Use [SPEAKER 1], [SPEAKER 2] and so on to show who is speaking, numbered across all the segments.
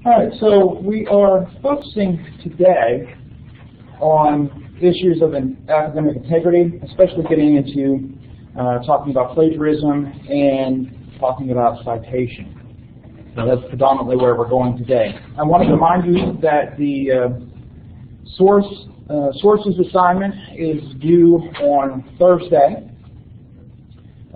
[SPEAKER 1] All right, so we are focusing today on issues of academic integrity, especially getting into talking about plagiarism and talking about citation. So that's predominantly where we're going today. I want to remind you that the sources assignment is due on Thursday.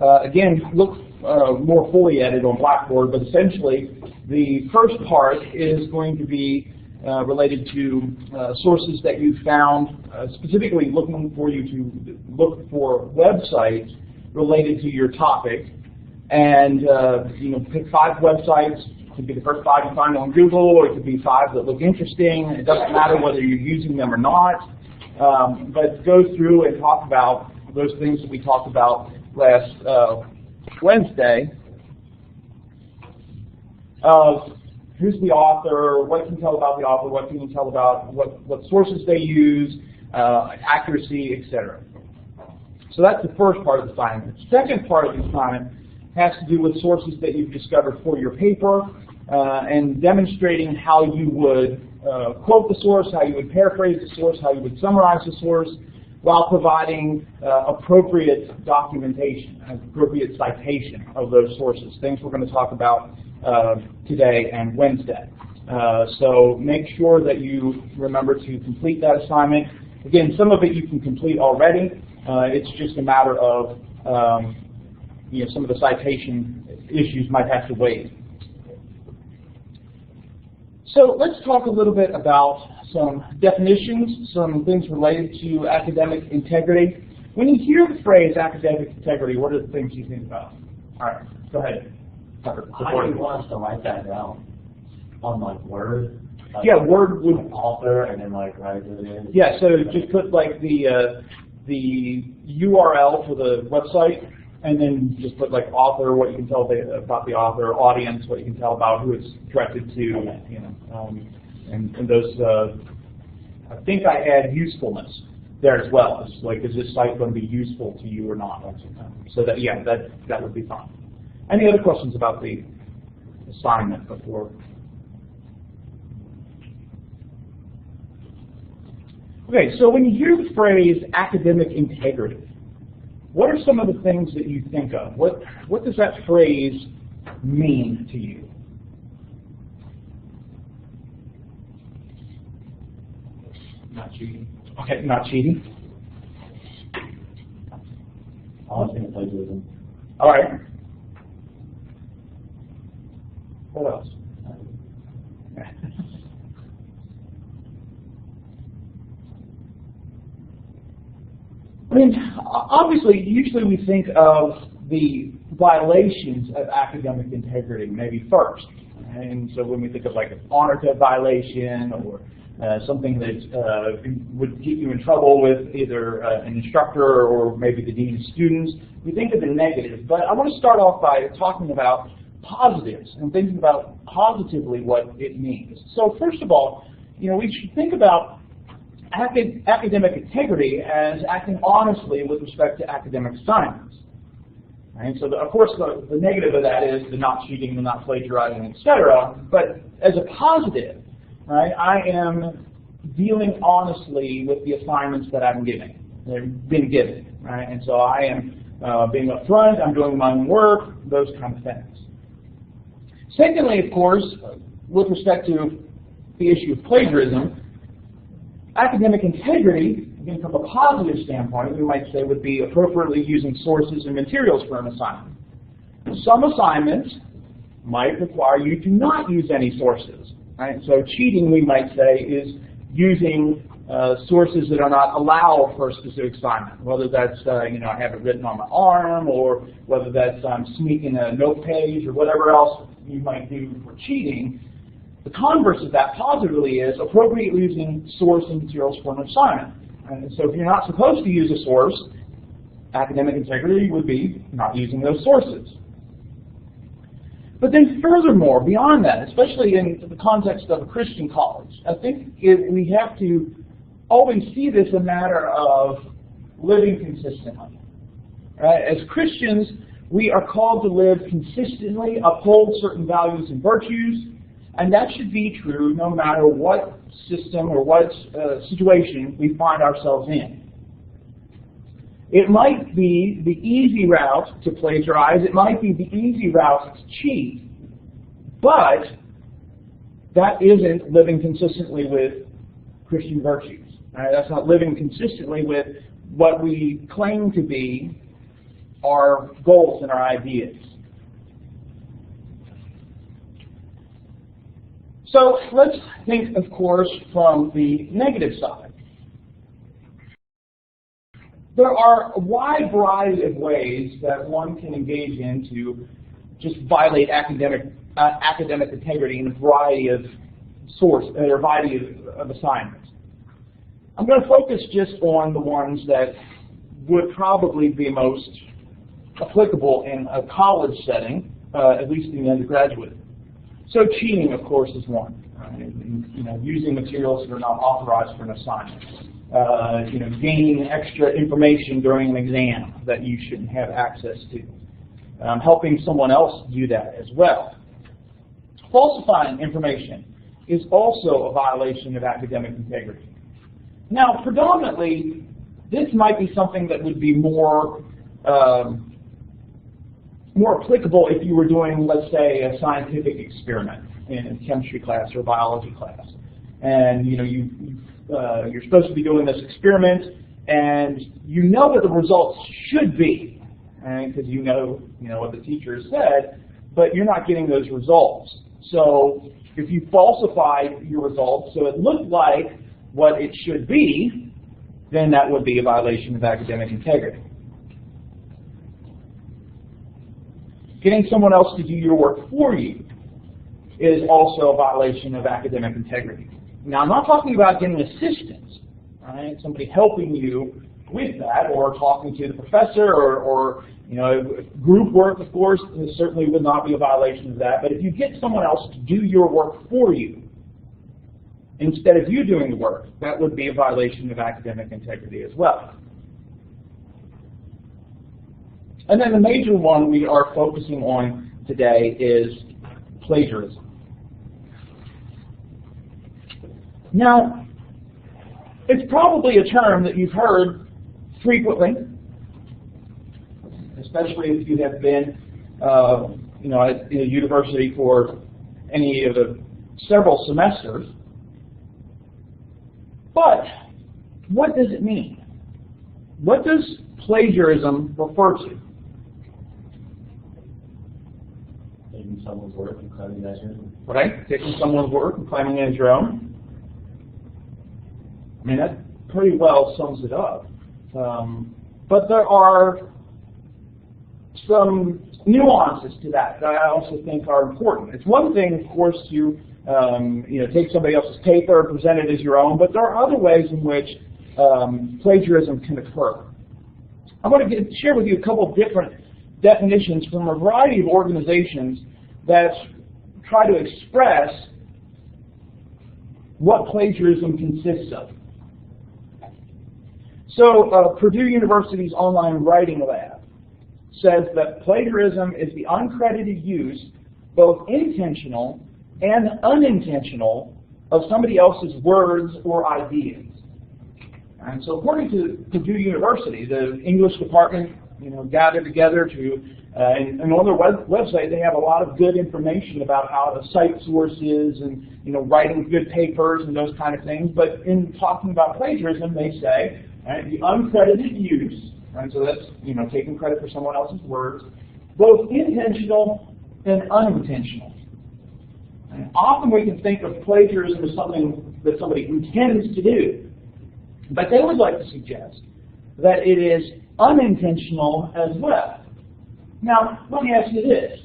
[SPEAKER 1] Again, look more fully at it on Blackboard, but essentially the first part is going to be related to sources that you found, specifically looking for you to look for websites related to your topic, and pick 5 websites. It could be the first 5 you find on Google, or it could be 5 that look interesting. It doesn't matter whether you're using them or not, but go through and talk about those things that we talked about last Wednesday. Of who's the author, what can you tell about the author, what can you tell about what sources they use, accuracy, etc. So that's the first part of the assignment. The second part of the assignment has to do with sources that you've discovered for your paper and demonstrating how you would quote the source, how you would paraphrase the source, how you would summarize the source, while providing appropriate documentation, appropriate citation of those sources, things we're going to talk about today and Wednesday. So make sure that you remember to complete that assignment. Again, some of it you can complete already. It's just a matter of some of the citation issues might have to wait. So let's talk a little bit about some definitions, some things related to academic integrity. When you hear the phrase academic integrity, what are the things you think about? All right, go ahead.
[SPEAKER 2] I want us to write that down on Word.
[SPEAKER 1] Word would
[SPEAKER 2] author and then write it in.
[SPEAKER 1] Yeah, so just put the URL for the website, and then just put author, what you can tell about the author, audience, what you can tell about who it's directed to, and those. I think I add usefulness there as well. It's is this site going to be useful to you or not? So that would be fine. Any other questions about the assignment before? Okay, so when you hear the phrase academic integrity, what are some of the things that you think of? What does that phrase mean to you? Not cheating. Okay, not cheating.
[SPEAKER 2] I was thinking plagiarism.
[SPEAKER 1] All right. What else? I mean, obviously, usually we think of the violations of academic integrity maybe first. And so when we think of an honor code violation or something that would get you in trouble with either an instructor or maybe the dean of students, we think of the negatives. But I want to start off by talking about positives and thinking about positively what it means. So first of all, we should think about academic integrity as acting honestly with respect to academic assignments. Right? So of course the negative of that is the not cheating, the not plagiarizing, etc. But as a positive, right, I am dealing honestly with the assignments that I've been given, right? And so I am being upfront, I'm doing my own work, those kind of things. Secondly, of course, with respect to the issue of plagiarism, academic integrity, again from a positive standpoint, we might say would be appropriately using sources and materials for an assignment. Some assignments might require you to not use any sources. Right? So cheating, we might say, is using sources that are not allowed for a specific assignment, whether that's I have it written on my arm, or whether that's I'm sneaking a note page, or whatever else you might do for cheating. The converse of that positively is appropriately using source and materials for an assignment. And so if you're not supposed to use a source, academic integrity would be not using those sources. But then furthermore, beyond that, especially in the context of a Christian college, I think we have to always see this a matter of living consistently. Right? As Christians, we are called to live consistently, uphold certain values and virtues, And that should be true no matter what system or what situation we find ourselves in. It might be the easy route to plagiarize. It might be the easy route to cheat. But that isn't living consistently with Christian virtues. That's not living consistently with what we claim to be our goals and our ideas. So let's think, of course, from the negative side. There are a wide variety of ways that one can engage in to just violate academic integrity in a variety of of assignments. I'm going to focus just on the ones that would probably be most applicable in a college setting, at least in the undergraduate. So cheating, of course, is one. Using materials that are not authorized for an assignment. Gaining extra information during an exam that you shouldn't have access to. Helping someone else do that as well. Falsifying information is also a violation of academic integrity. Now, predominantly, this might be something that would be more applicable if you were doing, let's say, a scientific experiment in a chemistry class or biology class. And you're supposed to be doing this experiment, and you know what the results should be, because you know what the teacher has said, but you're not getting those results. So if you falsify your results so it looked like what it should be, then that would be a violation of academic integrity. Getting someone else to do your work for you is also a violation of academic integrity. Now, I'm not talking about getting assistance, right? Somebody helping you with that, or talking to the professor, or group work, of course, certainly would not be a violation of that. But if you get someone else to do your work for you, instead of you doing the work, that would be a violation of academic integrity as well. And then the major one we are focusing on today is plagiarism. Now, it's probably a term that you've heard frequently, especially if you have been at a university for any of the several semesters. But what does it mean? What does plagiarism refer to?
[SPEAKER 2] Taking someone's work and claiming that as your own.
[SPEAKER 1] Right? Taking someone's work and claiming it as your own. I mean, that pretty well sums it up. But there are some nuances to that I also think are important. It's one thing, of course, to take somebody else's paper and present it as your own, but there are other ways in which plagiarism can occur. I want to share with you a couple of different definitions from a variety of organizations that try to express what plagiarism consists of. So Purdue University's online writing lab says that plagiarism is the uncredited use, both intentional and unintentional, of somebody else's words or ideas. And so according to Purdue University, the English department gathered together to, and on their website they have a lot of good information about how to cite sources and writing good papers and those kind of things. But in talking about plagiarism, they say the uncredited use, and so that's taking credit for someone else's words, both intentional and unintentional. And often we can think of plagiarism as something that somebody intends to do, but they would like to suggest that it is unintentional as well. Now, let me ask you this.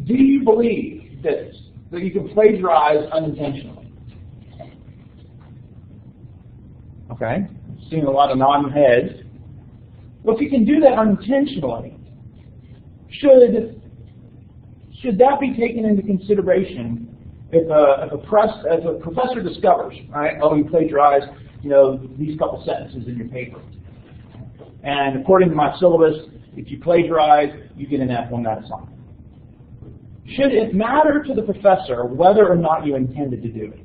[SPEAKER 1] Do you believe this, that you can plagiarize unintentionally? Okay, seeing a lot of nodding heads. Well, if you can do that unintentionally, should that be taken into consideration if a professor discovers, right? Oh, you plagiarized, these couple sentences in your paper. And according to my syllabus, if you plagiarize, you get an F on that assignment. Should it matter to the professor whether or not you intended to do it?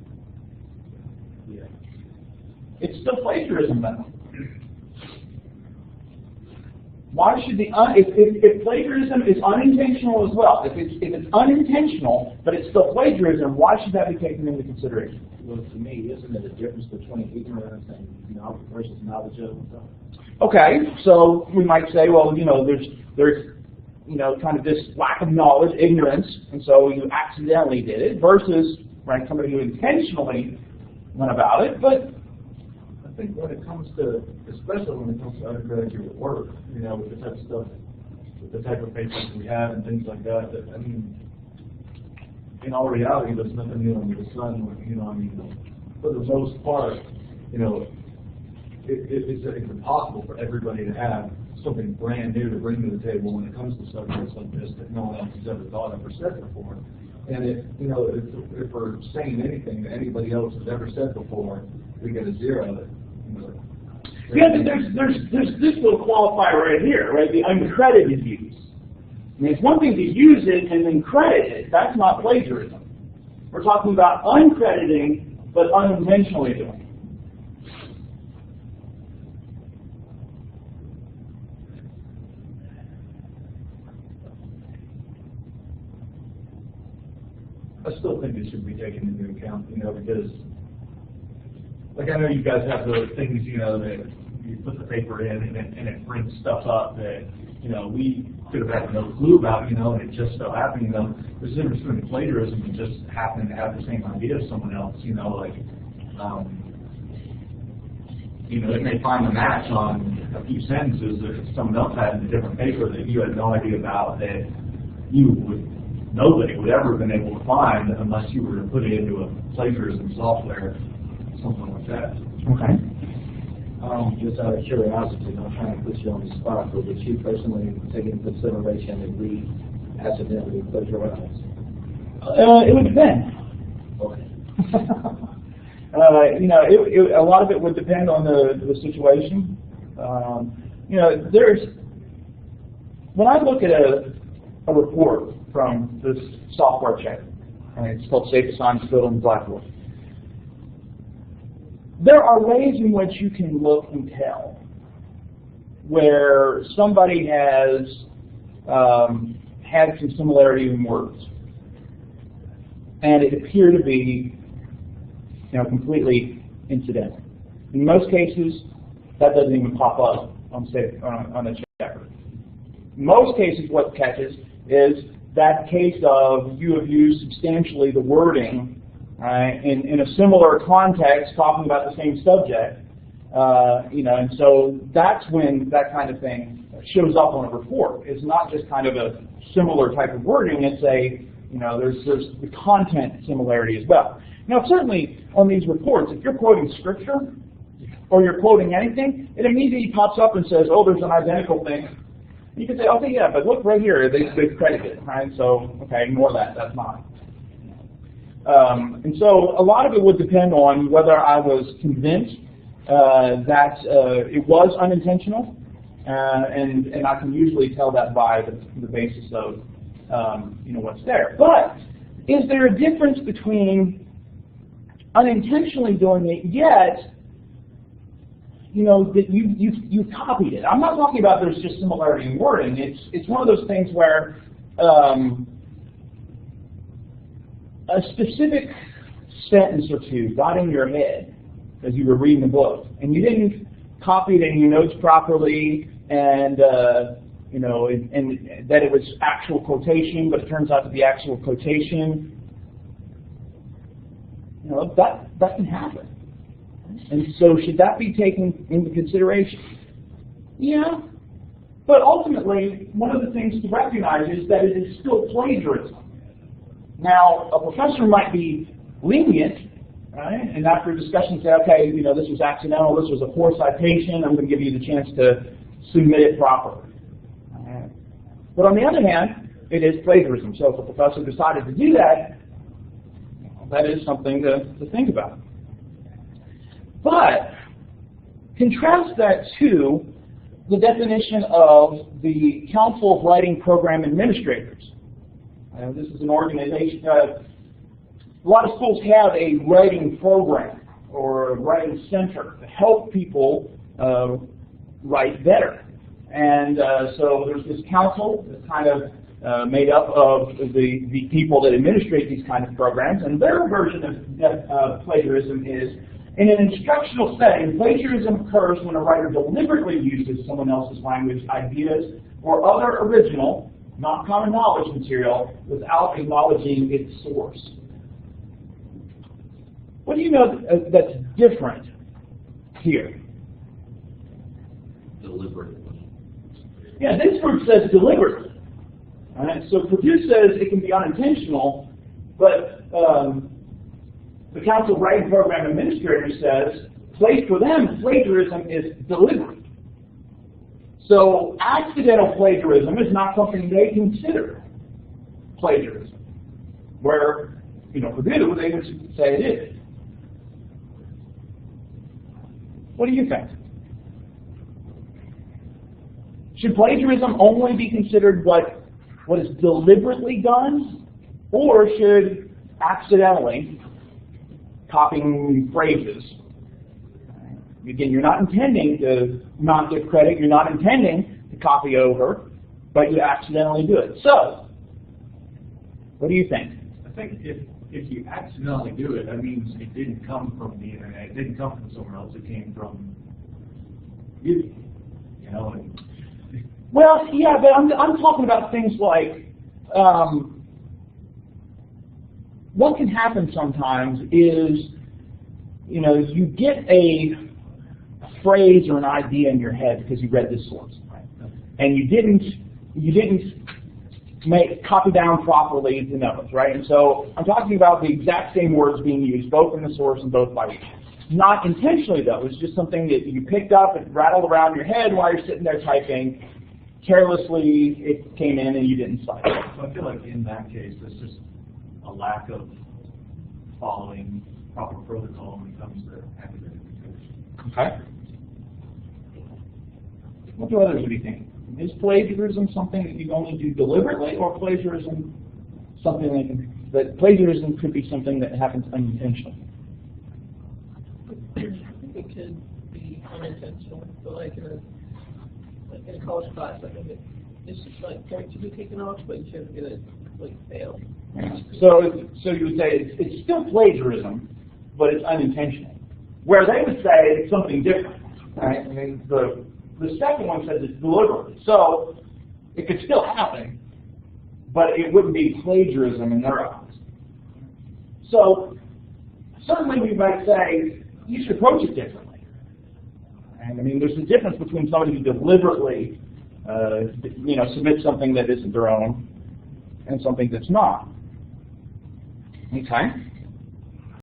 [SPEAKER 2] Yeah.
[SPEAKER 1] It's still plagiarism then. Why should if plagiarism is unintentional as well, if it's unintentional but it's still plagiarism, why should that be taken into consideration?
[SPEAKER 2] Well, to me, isn't it a difference between ignorance and versus knowledge of something?
[SPEAKER 1] Okay, so we might say, well, there's kind of this lack of knowledge, ignorance, and so you accidentally did it, versus somebody who intentionally went about it. But
[SPEAKER 3] I think when it comes to, especially when it comes to undergraduate work, with the type of stuff, with the type of papers we have and things like that, I mean, in all reality, there's nothing new under the sun. For the most part, it's impossible for everybody to have something brand new to bring to the table when it comes to subjects like this that no one else has ever thought of or said before. And if we're saying anything that anybody else has ever said before, we get a zero.
[SPEAKER 1] Yeah, but there's this little qualifier right here, right? The uncredited use. I mean, it's one thing to use it and then credit it. That's not plagiarism. We're talking about uncrediting but unintentionally doing it.
[SPEAKER 3] I still think it should be taken into account, because, like, I know you guys have those things, that you put the paper in and it brings stuff up that, we could have had no clue about, and it just so happened, there's a difference between plagiarism and just happening to have the same idea as someone else, it may find a match on a few sentences that someone else had in a different paper that you had no idea about, that nobody would ever have been able to find unless you were to put it into a plagiarism software, something like that.
[SPEAKER 1] Okay.
[SPEAKER 2] Just out of curiosity, I'm trying to put you on the spot, but would you personally take into consideration that we accidentally plagiarize?
[SPEAKER 1] It would depend.
[SPEAKER 2] Okay.
[SPEAKER 1] A lot of it would depend on the situation. When I look at a report from this software check, and it's called Safe Assignments Built on Blackboard, there are ways in which you can look and tell where somebody has had some similarity in words, and it appeared to be completely incidental. In most cases, that doesn't even pop up on the checker. In most cases, what catches is that case of you have used substantially the wording in a similar context, talking about the same subject, and so that's when that kind of thing shows up on a report. It's not just kind of a similar type of wording. It's there's the content similarity as well. Now, certainly on these reports, if you're quoting scripture or you're quoting anything, it immediately pops up and says, "Oh, there's an identical thing." You can say, "Okay, yeah, but look right here, they've credited it, right? So, okay, ignore that. That's mine." And so a lot of it would depend on whether I was convinced that it was unintentional, and I can usually tell that by the basis of what's there. But is there a difference between unintentionally doing it, yet that you've copied it? I'm not talking about there's just similarity in wording. It's one of those things where a specific sentence or two got in your head as you were reading the book, and you didn't copy it in your notes properly, and and that it was actual quotation, but it turns out to be actual quotation. That can happen. And so should that be taken into consideration? Yeah. But ultimately, one of the things to recognize is that it is still plagiarism. Now, a professor might be lenient, right? And after discussion say, okay, this was accidental, this was a poor citation, I'm going to give you the chance to submit it properly. But on the other hand, it is plagiarism. So if a professor decided to do that, that is something to think about. But contrast that to the definition of the Council of Writing Program Administrators. This is an organization. A lot of schools have a writing program or a writing center to help people write better. And so there's this council that's kind of made up of the people that administrate these kind of programs, and their version of plagiarism is, in an instructional setting, plagiarism occurs when a writer deliberately uses someone else's language, ideas, or other original, not common knowledge material without acknowledging its source. What do you know that's different here?
[SPEAKER 2] Deliberately.
[SPEAKER 1] Yeah, this group says deliberately. All right, so Purdue says it can be unintentional, but the Council Writing Program Administrator says, for them, plagiarism is deliberate. So accidental plagiarism is not something they consider plagiarism, where, Purdue, they would say it is. What do you think? Should plagiarism only be considered what is deliberately done, or should accidentally copying phrases? Again, you're not intending to not give credit, you're not intending to copy over, but you accidentally do it. So, what do you think?
[SPEAKER 3] I think if you accidentally do it, that means it didn't come from the internet, it didn't come from somewhere else, it came from you.
[SPEAKER 1] Well, yeah, but I'm talking about things like what can happen sometimes is, you get a phrase or an idea in your head because you read this source, right? And you didn't copy down properly the notes, right? And so I'm talking about the exact same words being used both in the source and both by you. Not intentionally, though. It's just something that you picked up and rattled around your head while you're sitting there typing. Carelessly, it came in and you didn't cite it.
[SPEAKER 3] So I feel like in that case, there's just a lack of following proper protocol when it comes to academic integrity.
[SPEAKER 1] Okay. What do others be thinking? Is plagiarism something that you only do deliberately, or plagiarism something that plagiarism could be something that happens unintentionally?
[SPEAKER 4] I think it could be unintentional. So like in a college class, I think it's just like points to be taken off, but you shouldn't get it fail.
[SPEAKER 1] Yeah. So you would say it's still plagiarism, but it's unintentional. Where they would say it's something different. Right? I mean, the second one says it's deliberate. So it could still happen, but it wouldn't be plagiarism in their eyes. So certainly we might say you should approach it differently. And I mean, there's a difference between somebody who deliberately submits something that isn't their own and something that's not. Okay?